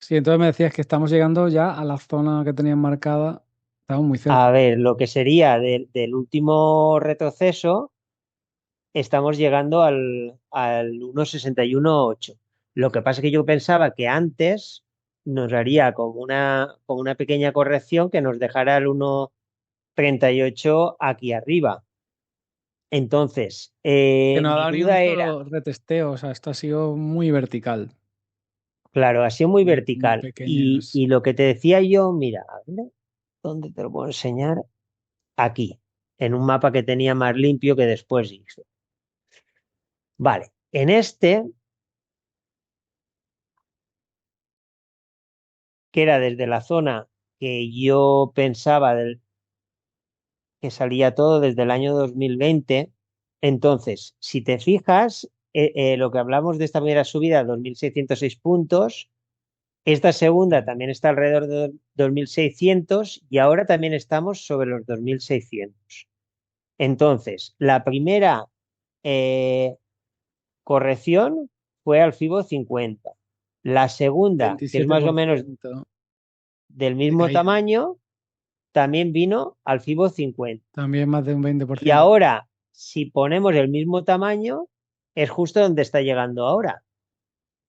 Sí, entonces me decías que estamos llegando ya a la zona que tenían marcada. Estamos muy cerca. A ver, lo que sería del último retroceso, estamos llegando al 1,61,8. Lo que pasa es que yo pensaba que antes nos haría como una pequeña corrección que nos dejara el 1,38 aquí arriba. Entonces, Que no ha mi dado ni un duda era, solo retesteo, o sea, esto ha sido muy vertical. claro, ha sido muy Muy vertical. Y, pequeños. y lo que te decía yo, mira, a ver, ¿dónde te lo puedo enseñar? Aquí, en un mapa que tenía más limpio que después hice. Vale, en este, que era desde la zona que yo pensaba que salía todo desde el año 2020, entonces, si te fijas, lo que hablamos de esta primera subida, 2.606 puntos, esta segunda también está alrededor de 2.600 y ahora también estamos sobre los 2.600. Entonces, la primera eh, corrección fue al FIBO 50. La segunda, que es más o menos 27% del de mismo caída. tamaño, también vino al FIBO 50. También más de un Y 20%. ahora, si ponemos el mismo tamaño, es justo donde está llegando ahora.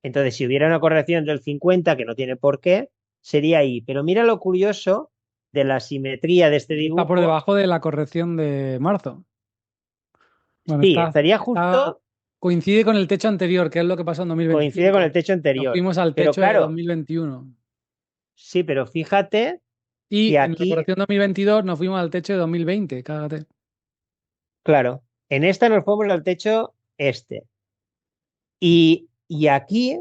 Entonces, si hubiera una corrección del 50, que no tiene por qué, sería ahí. Pero mira lo curioso de la simetría de este Está por dibujo. debajo de la corrección de marzo. Bueno, Sí, estaría justo, coincide con el techo anterior, que es lo que pasó en coincide con 2025. el techo Nos anterior. fuimos al Pero techo de claro, 2021. sí, pero fíjate Y que en la aquí, corrección 2022 nos fuimos al techo de 2020. Cágate. claro, en esta nos fuimos al techo este. Y aquí,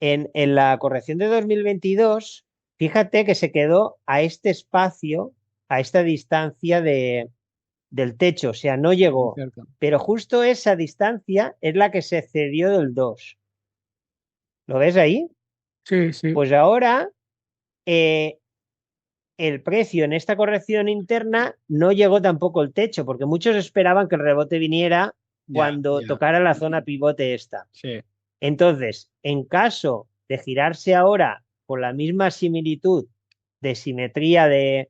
en la corrección de 2022, fíjate que se quedó a este espacio, a esta distancia del techo, o sea, no Sí, muy llegó. cerca. Pero justo esa distancia es la que se cedió del 2. ¿Lo ves ahí? Sí, sí. Pues ahora eh, el precio en esta corrección interna no llegó tampoco al techo, porque muchos esperaban que el rebote viniera Ya, cuando ya. tocara la zona pivote esta. Sí. Entonces, en caso de girarse ahora con la misma similitud de simetría de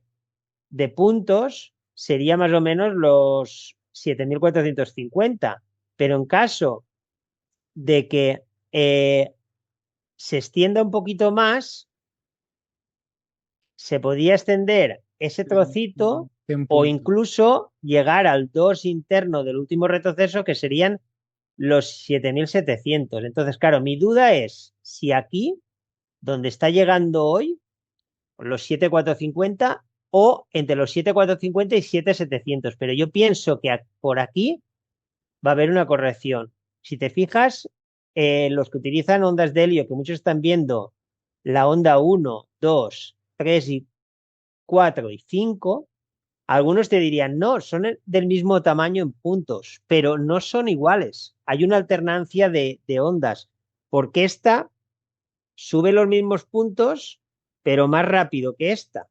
puntos, sería más o menos los 7.450. Pero en caso de que se extienda un poquito más, se podía extender ese trocito 100 o puntos. incluso llegar al 2 interno del último retroceso, que serían los 7.700. Entonces, claro, mi duda es si aquí, donde está llegando hoy, los 7.450 o entre los 7.450 y 7.700. Pero yo pienso que por aquí va a haber una corrección. Si te fijas, los que utilizan ondas de helio, que muchos están viendo la onda 1, 2, 3 y 4 y 5, algunos te dirían, no, son del mismo tamaño en puntos, pero no son iguales. Hay una alternancia de ondas, porque esta sube los mismos puntos, pero más rápido que esta.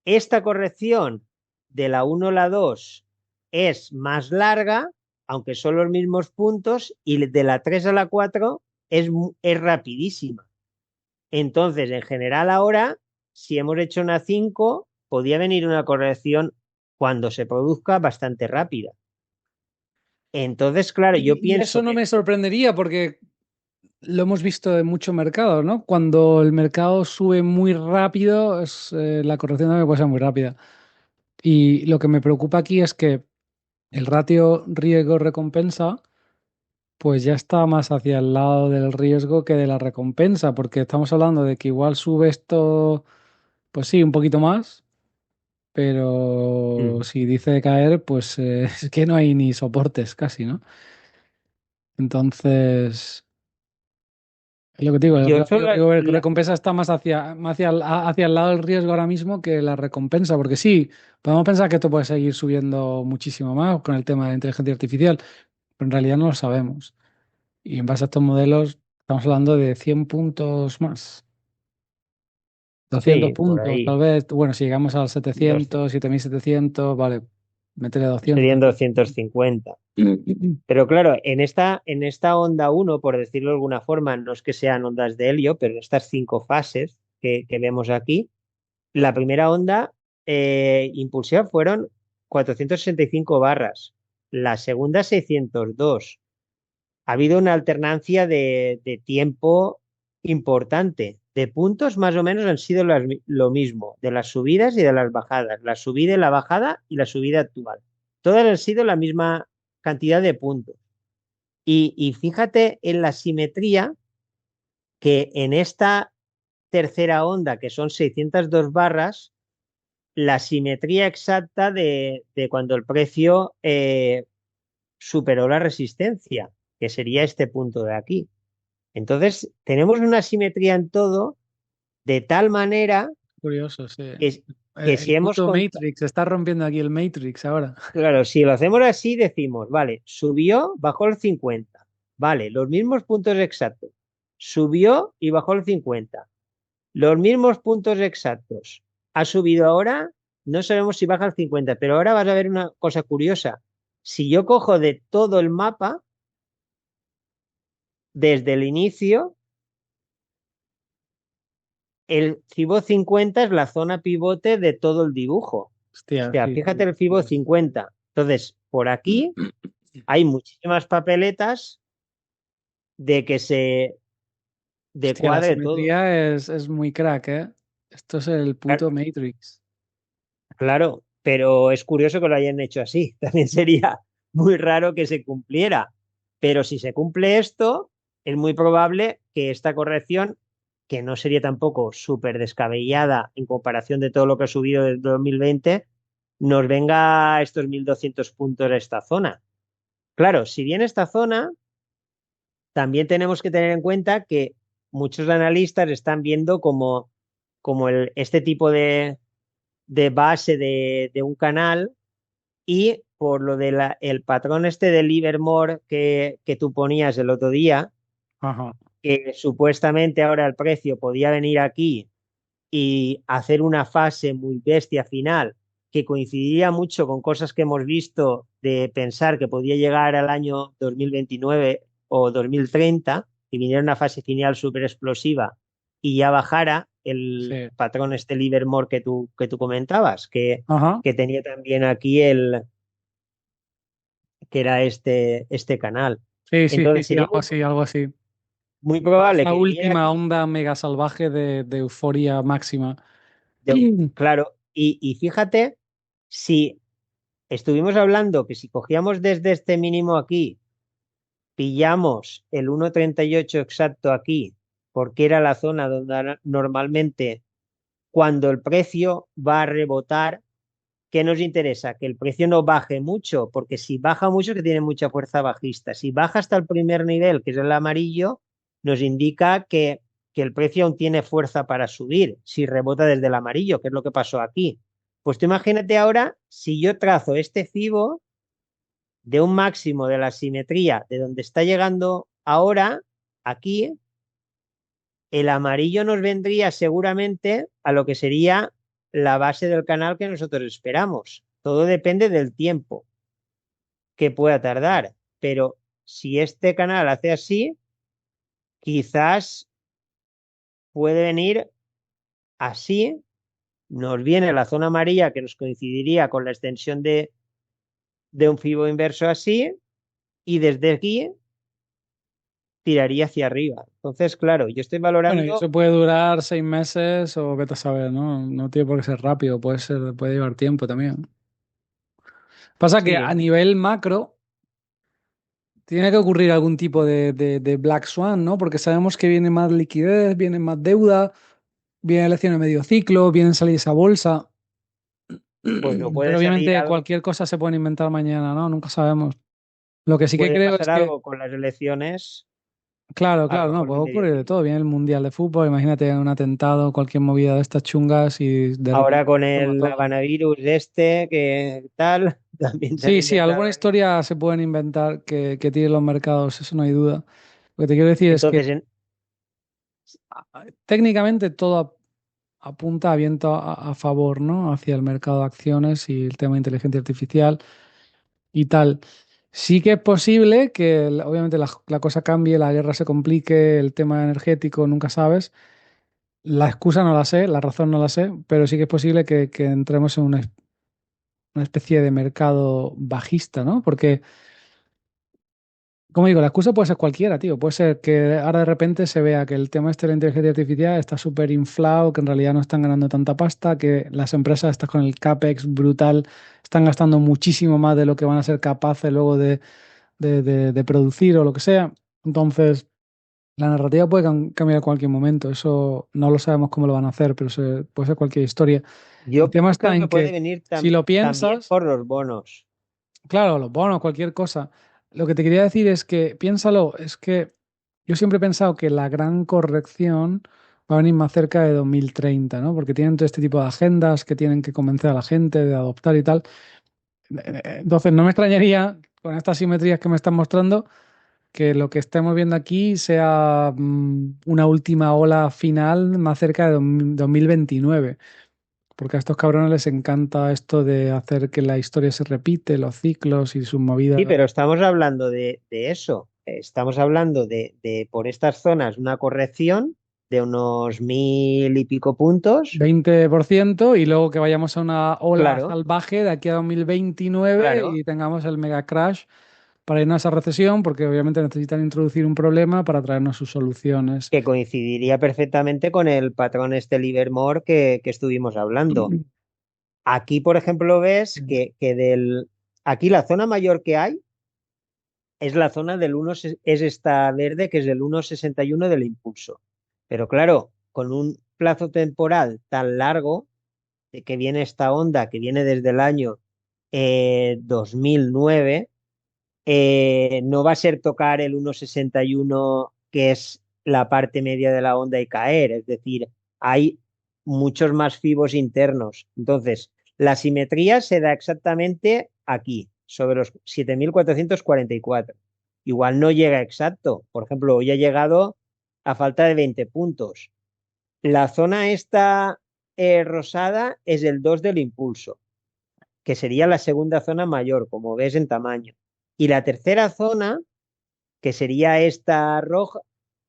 Esta corrección de la 1 a la 2 es más larga, aunque son los mismos puntos, y de la 3 a la 4 es rapidísima. Entonces, en general ahora, si hemos hecho una 5, podría venir una corrección cuando se produzca bastante rápida. Entonces, claro, yo Y eso pienso no que me sorprendería porque lo hemos visto en muchos mercados, ¿no? Cuando el mercado sube muy rápido, la corrección también puede ser muy rápida. Y lo que me preocupa aquí es que el ratio riesgo-recompensa, pues ya está más hacia el lado del riesgo que de la recompensa, porque estamos hablando de que igual sube esto, pues sí, un poquito más, pero mm, si dice caer, pues es que no hay ni soportes casi, ¿no? Entonces, es lo que te digo, el yo eso ratio riesgo-recompensa está más hacia el lado del riesgo ahora mismo que la recompensa, porque sí, podemos pensar que esto puede seguir subiendo muchísimo más con el tema de la inteligencia artificial, pero en realidad no lo sabemos. Y en base a estos modelos, estamos hablando de 100 puntos más, 200 sí, por puntos, tal ahí. vez. Bueno, si llegamos a Dos- 700, 7700, vale, métele 200. serían 250. Pero claro, en esta onda uno, por decirlo de alguna forma, no es que sean ondas de helio, pero en estas 5 fases que vemos aquí, la primera onda impulsiva fueron 465 barras, la segunda 602. Ha habido una alternancia de tiempo importante. De puntos más o menos han sido lo mismo, de las subidas y de las bajadas, la subida y la bajada y la subida actual. Todas han sido la misma cantidad de puntos. Y fíjate en la simetría que en esta tercera onda, que son 602 barras, la simetría exacta de cuando el precio superó la resistencia, que sería este punto de aquí. Entonces, tenemos una simetría en todo de tal manera Curioso, sí. que El si hemos puto contado, Matrix, se está rompiendo aquí el Matrix ahora. claro, si lo hacemos así, decimos, vale, subió, bajó el 50, vale, los mismos puntos exactos, subió y bajó el 50, los mismos puntos exactos, ha subido ahora, no sabemos si baja el 50, pero ahora vas a ver una cosa curiosa. Si yo cojo de todo el mapa, desde el inicio, el FIBO 50 es la zona pivote de todo el dibujo. O Hostia, sea, sí, fíjate sí. el FIBO 50. Entonces, por aquí hay muchísimas papeletas de que se Hostia, la decuadre todo. simetría es muy crack, ¿eh? Esto es el puto Matrix. Claro, pero es curioso que lo hayan hecho así. También sería muy raro que se cumpliera. Pero si se cumple esto, es muy probable que esta corrección, que no sería tampoco súper descabellada en comparación de todo lo que ha subido desde 2020, nos venga a estos 1.200 puntos a esta zona. Claro, si bien esta zona, también tenemos que tener en cuenta que muchos analistas están viendo como este tipo de base de un canal y por lo del el patrón este de Livermore que tú ponías el otro día, Ajá. que supuestamente ahora el precio podía venir aquí y hacer una fase muy bestia final que coincidiría mucho con cosas que hemos visto de pensar que podía llegar al año 2029 o 2030 y viniera una fase final súper explosiva y ya bajara el Sí. patrón este Livermore que tú comentabas, Ajá. que tenía también aquí que era este canal. Sí, sí, sí, Entonces sí, sería algo muy, así, algo así. muy probable Esa que viniera última aquí onda mega salvaje de euforia máxima. claro, y fíjate, si estuvimos hablando que si cogíamos desde este mínimo aquí, pillamos el 1,38 exacto aquí, porque era la zona donde normalmente cuando el precio va a rebotar, ¿qué nos interesa? Que el precio no baje mucho, porque si baja mucho, que tiene mucha fuerza bajista. Si baja hasta el primer nivel, que es el amarillo, nos indica que el precio aún tiene fuerza para subir, si rebota desde el amarillo, que es lo que pasó aquí. Pues tú imagínate ahora, si yo trazo este FIBO de un máximo de la simetría de donde está llegando ahora, aquí, el amarillo nos vendría seguramente a lo que sería la base del canal que nosotros esperamos. Todo depende del tiempo que pueda tardar, pero si este canal hace así, quizás puede venir así, nos viene la zona amarilla que nos coincidiría con la extensión de un fibo inverso así, y desde aquí tiraría hacia arriba. Entonces, claro, yo estoy Bueno, y valorando, eso puede durar 6 meses o vete a saber, ¿no? No tiene por qué ser rápido, puede llevar tiempo también. Pasa que a sí, nivel macro tiene que ocurrir algún tipo de Black Swan, ¿no? Porque sabemos que viene más liquidez, viene más deuda, viene elección de medio ciclo, vienen salir a bolsa. pues no puede Pero salir obviamente algo, cualquier cosa se puede inventar mañana, ¿no? Nunca sabemos. Lo que sí que puede creo es pasar que, algo con las elecciones, claro, a lo claro, no, mejor de puede medio ocurrir de todo. ciclo. Viene el Mundial de Fútbol, imagínate un atentado, cualquier movida de estas chungas y de repente Ahora con toma el todo. coronavirus este, que tal, también se han Sí, sí, inventado alguna ahí. historia se pueden inventar que tiren los mercados, eso no hay duda. Lo que te quiero decir es que Entonces, técnicamente todo apunta a viento a favor, ¿no? Hacia el mercado de acciones y el tema de inteligencia artificial y tal. Sí que es posible que, obviamente, la cosa cambie, la guerra se complique, el tema energético, nunca sabes. La excusa no la sé, la razón no la sé, pero sí que es posible que entremos en una especie de mercado bajista, ¿no? Porque, como digo, la excusa puede ser cualquiera, tío. Puede ser que ahora de repente se vea que el tema este de la inteligencia artificial está súper inflado, que en realidad no están ganando tanta pasta, que las empresas estas con el CAPEX brutal están gastando muchísimo más de lo que van a ser capaces luego de producir o lo que sea. Entonces, la narrativa puede cambiar en cualquier momento. Eso no lo sabemos cómo lo van a hacer, pero puede ser cualquier historia. El Yo tema está creo que en puede que venir si lo también piensas, por los bonos. claro, los bonos, cualquier cosa. Lo que te quería decir es que, piénsalo, es que yo siempre he pensado que la gran corrección va a venir más cerca de 2030, ¿no? Porque tienen todo este tipo de agendas que tienen que convencer a la gente de adoptar y tal. Entonces, no me extrañaría, con estas simetrías que me están mostrando, que lo que estemos viendo aquí sea una última ola final más cerca de 2029. Porque a estos cabrones les encanta esto de hacer que la historia se repite, los ciclos y sus Sí, movidas. pero estamos hablando de eso. Estamos hablando de por estas zonas una corrección de unos 1000 y pico puntos. 20% y luego que vayamos a una ola Claro, salvaje de aquí a 2029 claro, y tengamos el mega crash para irnos a esa recesión, porque obviamente necesitan introducir un problema para traernos sus soluciones. que coincidiría perfectamente con el patrón este Livermore que estuvimos hablando. Aquí, por ejemplo, ves aquí la zona mayor que hay es la zona del es esta verde que es el 1,61 del impulso. Pero claro, con un plazo temporal tan largo, de que viene esta onda, que viene desde el año 2009, no va a ser tocar el 1,61 que es la parte media de la onda y caer, es decir, hay muchos más fibos internos. Entonces, la simetría se da exactamente aquí, sobre los 7444. Igual no llega exacto, por ejemplo, hoy ha llegado a falta de 20 puntos. La zona esta rosada es el 2 del impulso, que sería la segunda zona mayor, como ves en tamaño. Y la tercera zona, que sería esta roja,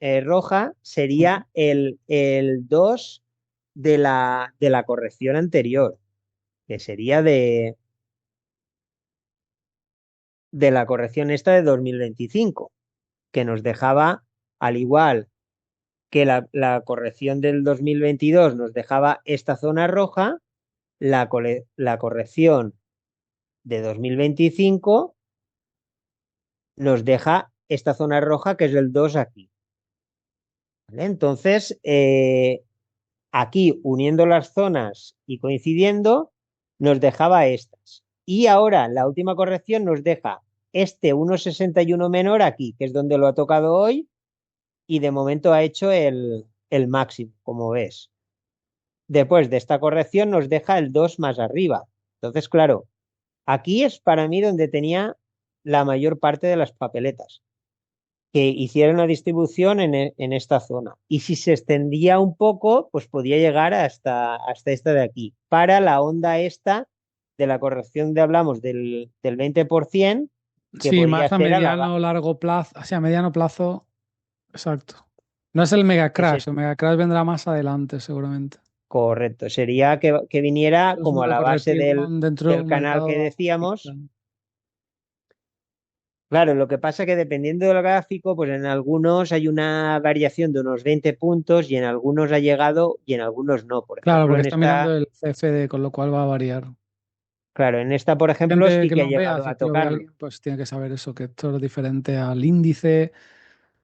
Ujú. sería el 2 de la corrección anterior, que sería de la corrección esta de 2025, que nos dejaba, al igual que la corrección del 2022 nos dejaba esta zona roja, la corrección de 2025 nos deja esta zona roja que es el 2 aquí. ¿Vale? Entonces, aquí uniendo las zonas y coincidiendo, nos dejaba estas. Y ahora la última corrección nos deja este 1,61 menor aquí, que es donde lo ha tocado hoy, y de momento ha hecho el máximo, como ves. Después de esta corrección nos deja el 2 más arriba. Entonces, claro, aquí es para mí donde tenía la mayor parte de las papeletas, que hiciera una distribución en esta zona. Y si se extendía un poco, pues podía llegar hasta esta de aquí. Para la onda esta de la corrección de hablamos del 20%, que Sí, podría más a ser a mediano o largo plazo, o sea, a mediano plazo, exacto. No es el mega ese, crash, el mega crash vendrá más adelante, seguramente. correcto. Sería que viniera Es como a una la base corrección dentro de del un canal que mercado decíamos. bajista. Claro, lo que pasa es que dependiendo del gráfico, pues en algunos hay una variación de unos 20 puntos y en algunos ha llegado y en algunos no. Por Claro, ejemplo, porque está mirando el CFD, con lo cual va a variar. claro, en esta, por ejemplo, Gente sí que que ha no vea, llegado si a es que lo ve tocarlo. alguien, pues tiene que saber eso, que esto es diferente al índice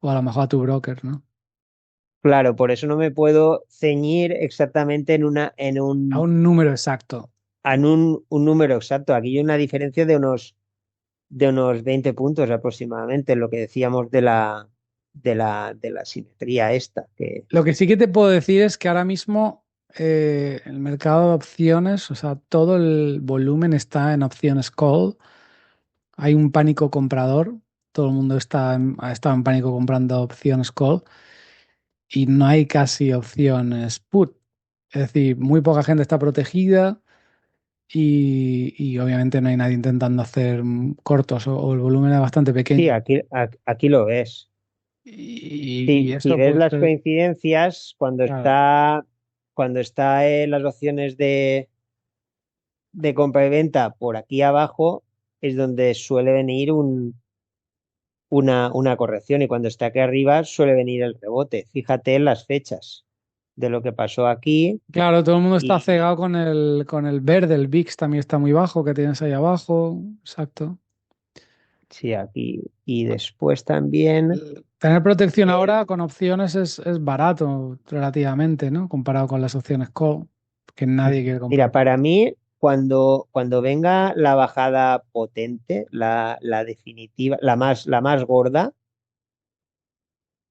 o a lo mejor a tu broker, ¿no? Claro, por eso no me puedo ceñir exactamente en una, en A un, un número exacto. en un número exacto. Aquí hay una diferencia de unos 20 puntos aproximadamente, en lo que decíamos de la simetría esta, que Lo que sí que te puedo decir es que ahora mismo el mercado de opciones, o sea, todo el volumen está en opciones call. Hay un pánico comprador. Todo el mundo ha estado en pánico comprando opciones call y no hay casi opciones put. Es decir, muy poca gente está protegida y obviamente no hay nadie intentando hacer cortos o el volumen es bastante Sí, pequeño. aquí lo ves. Y Si eso ves pues, las coincidencias, claro, cuando está en las opciones de compra y venta por aquí abajo, es donde suele venir una corrección y cuando está aquí arriba suele venir el rebote. Fíjate en las fechas de lo que pasó aquí claro, todo el mundo está y cegado con el verde, el VIX también está muy bajo, que tienes ahí abajo, exacto. sí, aquí. Y después también, Tener protección eh, ahora con opciones es barato relativamente, ¿no? Comparado con las opciones call, que nadie quiere mira, comprar. para mí, cuando venga la bajada potente, la definitiva, la más gorda,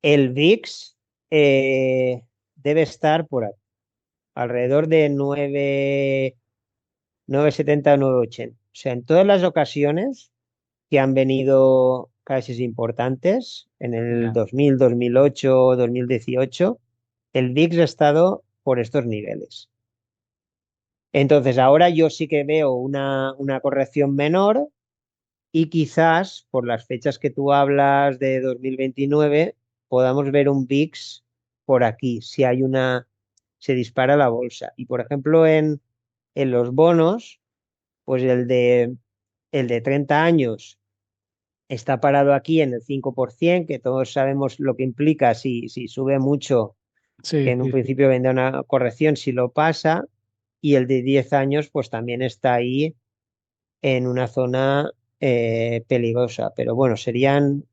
el VIX debe estar por aquí, alrededor de 9,70 o 9,80. O sea, en todas las ocasiones que han venido crisis importantes, en el Ya. 2000, 2008, 2018, el VIX ha estado por estos niveles. Entonces, ahora yo sí que veo una corrección menor y quizás por las fechas que tú hablas de 2029 podamos ver un VIX por aquí, si hay se dispara la bolsa. Y por ejemplo, en los bonos, pues el de 30 años está parado aquí en el 5%, que todos sabemos lo que implica si sube mucho, que Sí, en un sí, sí. principio vendrá una corrección si lo pasa, y el de 10 años pues también está ahí en una zona peligrosa. Pero bueno, serían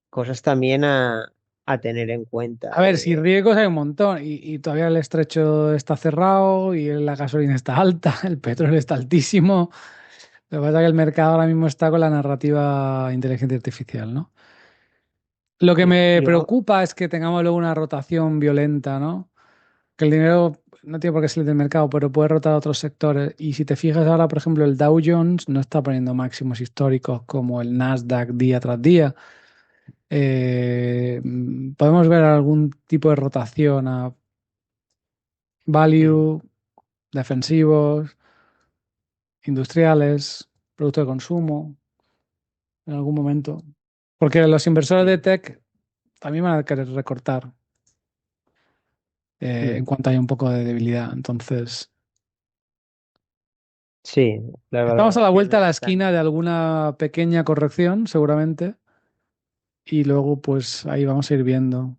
cosas también a tener en cuenta. A ver, si riesgos hay un montón y todavía el estrecho está cerrado y la gasolina está alta, el petróleo está altísimo. Lo que pasa es que el mercado ahora mismo está con la narrativa inteligencia artificial, ¿no? Lo que me Y vamos, preocupa es que tengamos luego una rotación violenta, ¿no? Que el dinero no tiene por qué salir del mercado, pero puede rotar a otros sectores. Y si te fijas ahora, por ejemplo, el Dow Jones no está poniendo máximos históricos como el Nasdaq día tras día. Podemos ver algún tipo de rotación a value, defensivos, industriales, productos de consumo en algún momento. Porque los inversores de sí, tech también van a querer recortar en mm, cuanto haya un poco de debilidad. Entonces, sí, las estamos a la vuelta de valoraciones la están. esquina de alguna pequeña corrección, seguramente, y luego pues ahí vamos a ir viendo.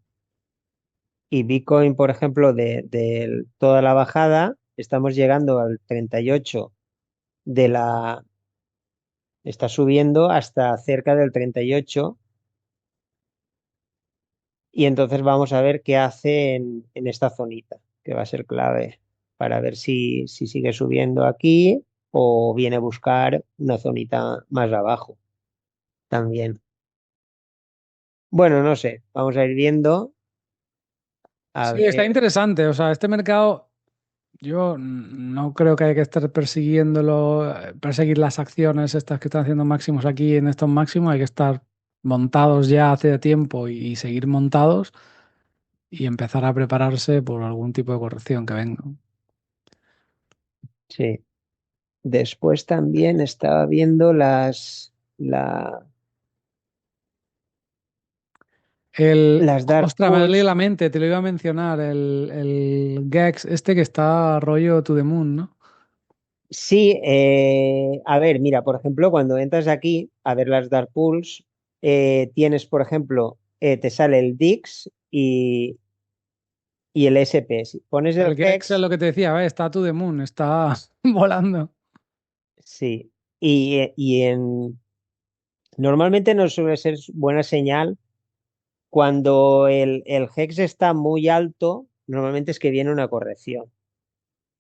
Y Bitcoin, por ejemplo, de toda la bajada, estamos llegando al 38 de la, está subiendo hasta cerca del 38 y entonces vamos a ver qué hace en esta zonita, que va a ser clave para ver si sigue subiendo aquí o viene a buscar una zonita más abajo también. Bueno, no sé, vamos a ir viendo a Sí, está ver. interesante. O sea, este mercado, yo no creo que haya que estar persiguiéndolo, perseguir las acciones estas que están haciendo máximos aquí en estos máximos. Hay que estar montados ya hace tiempo y seguir montados y empezar a prepararse por algún tipo de corrección que venga. Sí. Después también estaba viendo la, las dark Ostras, me ha leído pools. la mente, te lo iba a mencionar, el Gex, este que está rollo to the moon, ¿no? Sí, a ver, mira, por ejemplo, cuando entras aquí a ver las dark pools, tienes, por ejemplo, te sale el DIX y el SP. Si pones el El Gex es HEX, lo que te decía, está to the moon, está volando. sí. Y normalmente no suele ser buena señal cuando el HEX está muy alto, normalmente es que viene una corrección.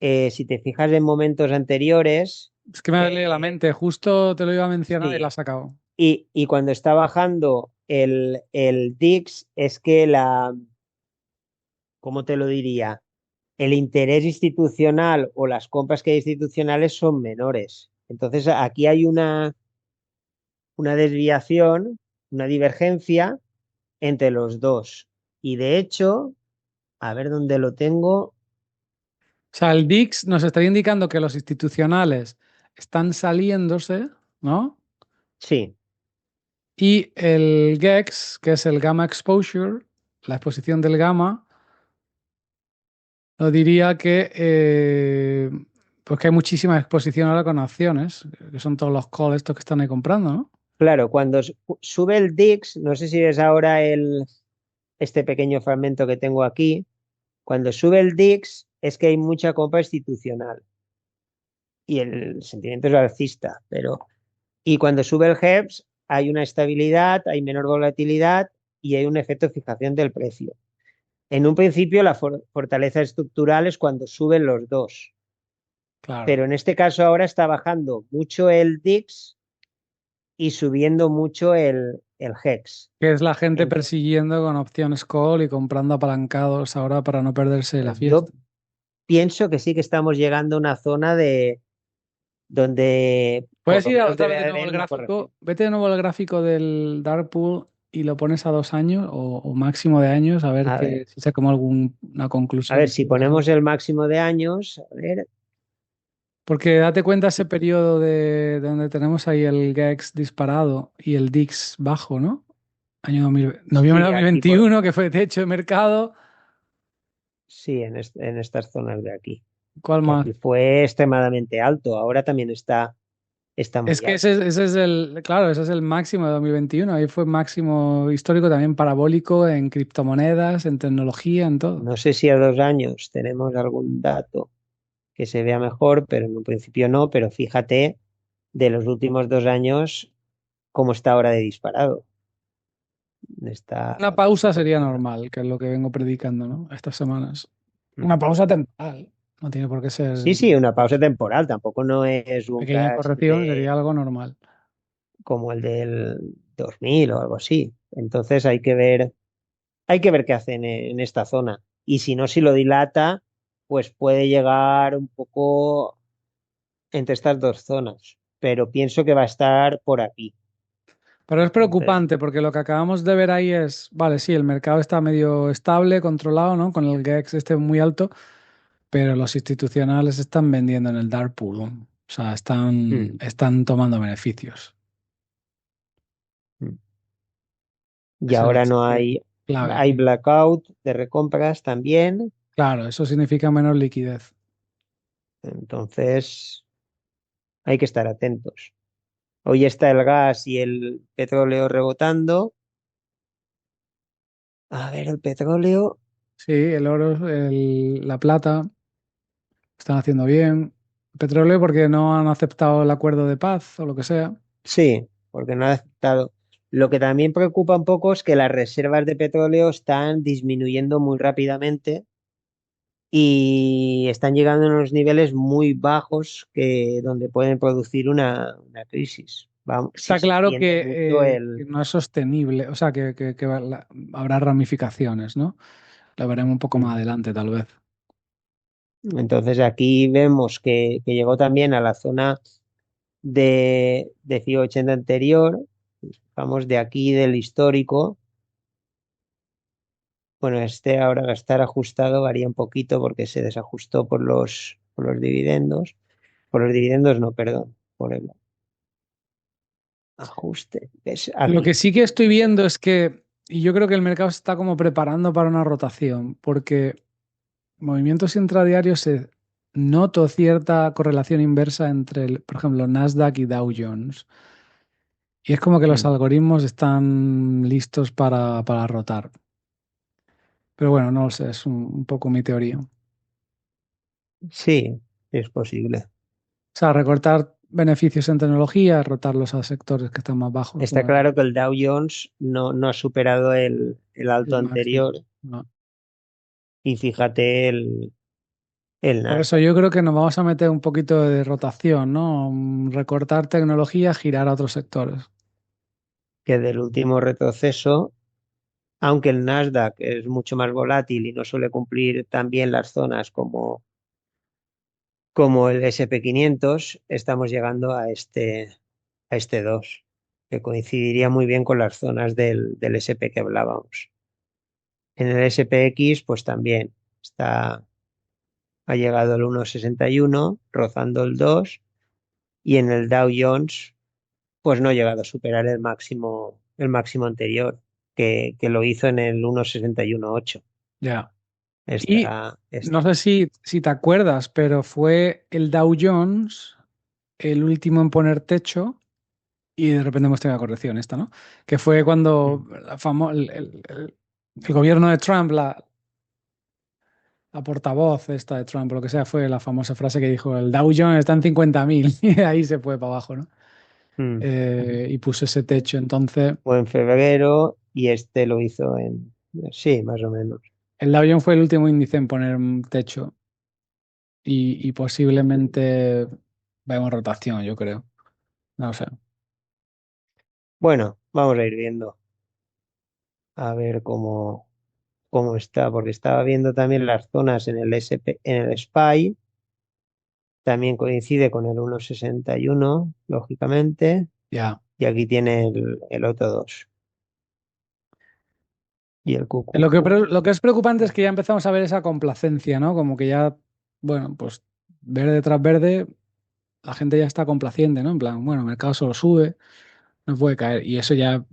Si te fijas en momentos anteriores, Es que me ha leído la eh, mente, justo te lo iba a mencionar y la sí, has sacado. y cuando está bajando el DIX es que ¿cómo te lo diría? El interés institucional o las compras que hay institucionales son menores. Entonces aquí hay una desviación, una divergencia entre los dos. Y de hecho, a ver dónde lo tengo. O sea, el DIX nos estaría indicando que los institucionales están saliéndose, ¿no? Sí, Y el GEX, que es el Gamma Exposure, la exposición del gamma, nos diría pues que hay muchísima exposición ahora con acciones, que son todos los calls estos que están ahí comprando, ¿no? claro, cuando sube el DIX, no sé si ves ahora este pequeño fragmento que tengo aquí, cuando sube el DIX es que hay mucha compra institucional y el sentimiento es alcista, pero y cuando sube el HEPS hay una estabilidad, hay menor volatilidad y hay un efecto de fijación del precio. En un principio la fortaleza estructural es cuando suben los dos, Claro. pero en este caso ahora está bajando mucho el DIX y subiendo mucho el HEX. Que es la gente Entonces, persiguiendo con opciones call y comprando apalancados ahora para no perderse la yo fiesta. pienso que sí que estamos llegando a una zona de donde por Puedes lo ir menos otra debe vez de nuevo haber al una corrección. gráfico, vete de nuevo al gráfico del Dark Pool y lo pones a 2 años o máximo de años, a ver A ver, si sacamos alguna a ver, conclusión si interesante. ponemos el máximo de años, a ver, Porque date cuenta ese periodo de donde tenemos ahí el GEX disparado y el DIX bajo, ¿no? Año 2000, noviembre de sí, aquí por, 2021, que fue techo de mercado. sí, en estas zonas de aquí, ¿Cuál que más? aquí fue extremadamente alto, ahora también está Es muy que alto. ese es claro, ese es el máximo de 2021. Ahí fue máximo histórico también parabólico en criptomonedas, en tecnología, en todo. No sé si a 2 años tenemos algún dato que se vea mejor, pero en un principio no, pero fíjate de los últimos 2 años cómo está ahora de disparado. Está Una pausa súper sería disparado. normal, que es lo que vengo predicando, ¿no? Estas semanas. Mm. Una pausa temporal. No tiene por qué Sí, ser sí, una pausa temporal, tampoco no es un pequeña crash corrección, sería algo normal. como el del 2000 o algo así. Entonces hay que ver qué hacen en esta zona. Y si no, si lo dilata, pues puede llegar un poco entre estas dos zonas. Pero pienso que va a estar por aquí. Pero es Entonces, preocupante porque lo que acabamos de ver ahí es, vale, sí, el mercado está medio estable, controlado, ¿no? Con el GEX este muy alto, pero los institucionales están vendiendo en el dark pool. O sea, mm, están tomando beneficios. mm. Y Ese ahora es no el clave hay aquí. blackout de recompras también. Claro, eso significa menos liquidez. Entonces, hay que estar atentos. Hoy está el gas y el petróleo rebotando. A ver, el petróleo. Sí, el oro, la plata, están haciendo bien. Petróleo porque no han aceptado el acuerdo de paz o lo que sea. Sí, porque no ha aceptado. Lo que también preocupa un poco es que las reservas de petróleo están disminuyendo muy rápidamente y están llegando a unos niveles muy bajos donde pueden producir una crisis. Vamos, si Está se claro extiende mucho que no es sostenible, o sea, habrá ramificaciones, ¿no? Lo veremos un poco más adelante, tal vez. Entonces aquí vemos que llegó también a la zona de 180 anterior, vamos de aquí del histórico. Bueno, este ahora va a estar ajustado, varía un poquito porque se desajustó por los dividendos. Por los dividendos no, perdón, por el ajuste. Es Lo que aquí. sí que estoy viendo es que, y yo creo que el mercado se está como preparando para una rotación, porque movimientos intradiarios noto cierta correlación inversa entre, por ejemplo, Nasdaq y Dow Jones. Y es como que los Mm. algoritmos están listos para rotar. Pero bueno, no lo sé, es un poco mi teoría. O Sí, es posible. sea, recortar beneficios en tecnología, rotarlos a sectores que están más bajos, Está como el claro que el Dow Jones no ha superado el alto máximo. anterior ¿No? y fíjate el Por eso Nasdaq, yo creo que nos vamos a meter un poquito de rotación, ¿no? Recortar tecnología, girar a otros sectores. que del último retroceso, aunque el Nasdaq es mucho más volátil y no suele cumplir tan bien las zonas como el SP 500, estamos llegando a este 2 que coincidiría muy bien con las zonas del SP que hablábamos. En el SPX, pues también está. ha llegado al 1,61, rozando el 2, y en el Dow Jones, pues no ha llegado a superar el máximo anterior, que lo hizo en el 1,61,8. Ya. Y Esta, no esta. sé si te acuerdas, pero fue el Dow Jones el último en poner techo y de repente hemos tenido la corrección esta, ¿no? Que fue cuando el gobierno de Trump, la portavoz esta de Trump, o lo que sea, fue la famosa frase que dijo, el Dow Jones está en 50.000 y ahí se fue para abajo, ¿no? Mm. Y puso ese techo. Entonces, Fue en febrero y este lo hizo en, sí, más o menos. el Dow Jones fue el último índice en poner un techo y posiblemente vemos rotación, yo creo. No sé. Bueno, vamos a ir viendo a ver cómo está, porque estaba viendo también las zonas en el SP, en el SPY, también coincide con el 1,61, lógicamente, Ya. y aquí tiene el otro 2 y el QQQ. Lo que es preocupante es que ya empezamos a ver esa complacencia, ¿no? Como que ya, bueno, pues verde tras verde, la gente ya está complaciente, ¿no? En plan, bueno, el mercado solo sube, no puede caer. Y eso ya,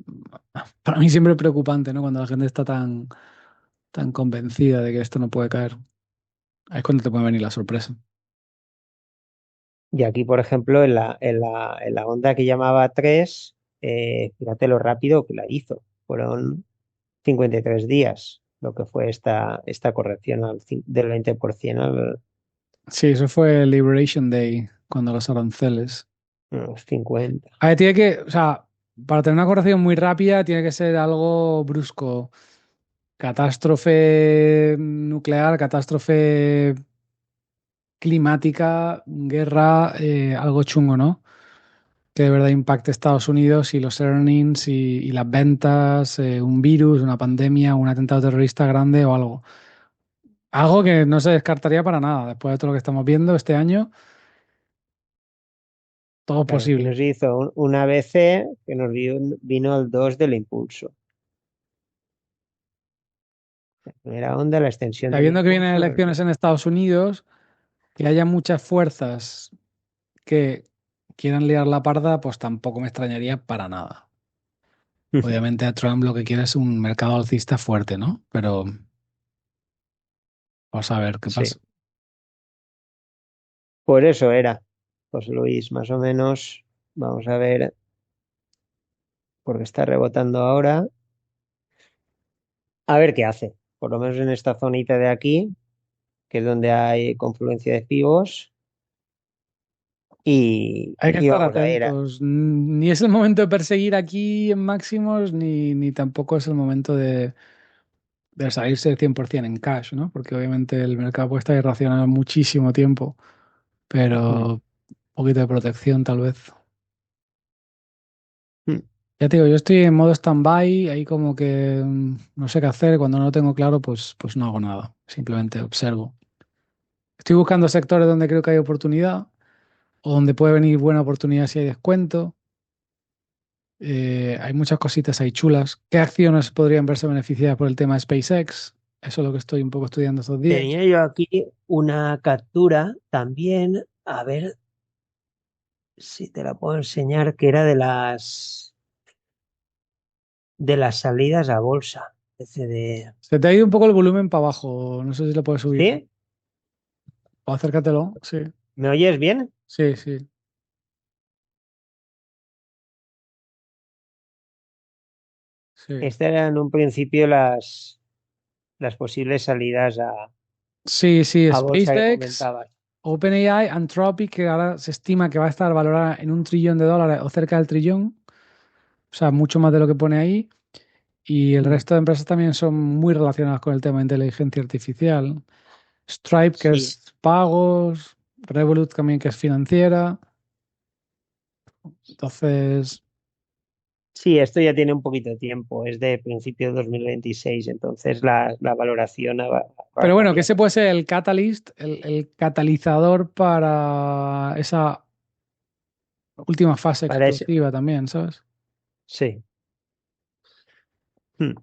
para mí siempre es preocupante, ¿no? Cuando la gente está tan convencida de que esto no puede caer. Ahí es cuando te puede venir la sorpresa. Y aquí, por ejemplo, en la onda que llamaba 3, fíjate lo rápido que la hizo. Fueron 53 días lo que fue esta corrección del 20% Sí, eso fue el Liberation Day, cuando los aranceles. a los 50. A ver, tiene que, o sea, para tener una corrección muy rápida, tiene que ser algo brusco. Catástrofe nuclear, catástrofe climática, guerra, algo chungo, ¿no? Que de verdad impacte Estados Unidos y los earnings y las ventas, un virus, una pandemia, un atentado terrorista grande o algo. Algo que no se descartaría para nada. Después de todo lo que estamos viendo este año, todo es Claro, aquí posible. nos hizo un ABC que nos vino al 2 del impulso. La primera onda, la extensión del Sabiendo que vienen impulso. elecciones en Estados Unidos, que haya muchas fuerzas que quieran liar la parda, pues tampoco me extrañaría para nada. Obviamente a Trump lo que quiere es un mercado alcista fuerte, ¿no? Pero vamos a ver qué Sí, pasa. por eso era, José Luis, más o menos. Vamos a ver, porque está rebotando ahora. A ver qué hace. Por lo menos en esta zonita de aquí, que es donde hay confluencia de pivos. Y, Hay que y estar vamos a ir. atentos. Ni es el momento de perseguir aquí en máximos, ni tampoco es el momento de salirse 100% en cash, ¿no? Porque obviamente el mercado puede estar irracional muchísimo tiempo, Mm, pero un poquito de protección tal vez. mm. Ya te digo, yo estoy en modo stand-by, ahí como que no sé qué hacer. Cuando no lo tengo claro, pues no hago nada. Simplemente observo. Estoy buscando sectores donde creo que hay oportunidad o donde puede venir buena oportunidad si hay descuento. Hay muchas cositas ahí chulas. ¿Qué acciones podrían verse beneficiadas por el tema de SpaceX? Eso es lo que estoy un poco estudiando estos días. Tenía yo aquí una captura también, a ver si te la puedo enseñar, que era de las salidas a bolsa. Se te ha ido un poco el volumen para abajo. No sé si lo puedes subir. ¿Sí? O acércatelo. Sí, ¿Me oyes bien? sí, sí, sí. Estas eran en un principio las posibles salidas Sí, sí, a bolsa que SpaceX, comentabas. OpenAI, Anthropic, que ahora se estima que va a estar valorada en $1 trillón o cerca del trillón. O sea, mucho más de lo que pone ahí. Y el Mm. resto de empresas también son muy relacionadas con el tema de inteligencia artificial. Stripe, que Sí, es pagos, Revolut también, que es financiera. Entonces, sí, esto ya tiene un poquito de tiempo, es de principio de 2026, entonces la valoración va pero bueno, que cambiando. ese puede ser el catalyst, el catalizador para esa última fase Parece, explosiva también, ¿sabes? sí. Mm.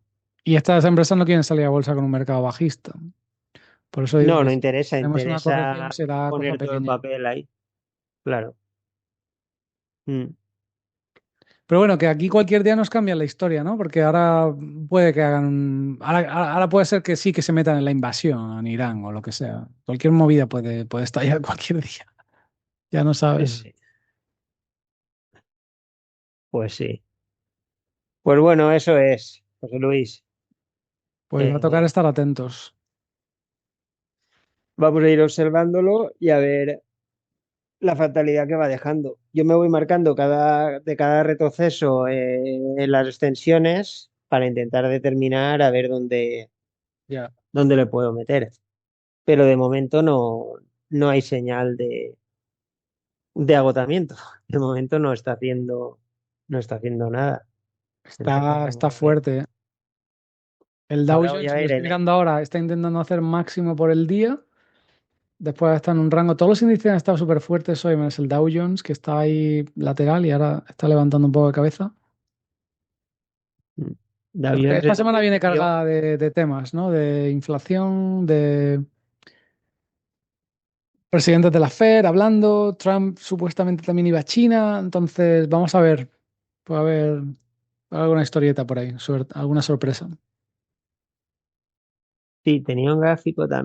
Y estas empresas no quieren salir a bolsa con un mercado bajista, Por eso digo No, que no si interesa, tenemos una corrección interesa será cosa poner todo el pequeña. papel ahí, claro. Mm. Pero bueno, que aquí cualquier día nos cambia la historia, ¿no? Porque ahora puede que hagan ahora puede ser que sí que se metan en la invasión en Irán o lo que sea. Cualquier movida puede estallar cualquier día. Ya no sabes. Sí, pues sí. Pues bueno, eso es, José Luis. Pues va a tocar Eh, estar atentos. vamos a ir observándolo y a ver la fatalidad que va dejando. Yo me voy marcando de cada retroceso en las extensiones para intentar determinar a ver Ya. dónde le puedo meter. Pero de momento no hay señal de agotamiento. De momento no está haciendo nada. Entonces Está vamos a ver. fuerte, ¿eh? El Dow Ahora voy Jones, a lo ver estoy mirando ahora, está intentando hacer máximo por el día. Después está en un rango. Todos los índices han estado súper fuertes hoy, menos el Dow Jones, que está ahí lateral y ahora está levantando un poco de cabeza. David Esta es lo semana que viene subió. cargada de temas, ¿no? De inflación, de presidentes de la Fed hablando. Trump supuestamente también iba a China. Entonces, vamos a ver. Puede haber alguna historieta por ahí, alguna sorpresa. Sí, tenía un gráfico también.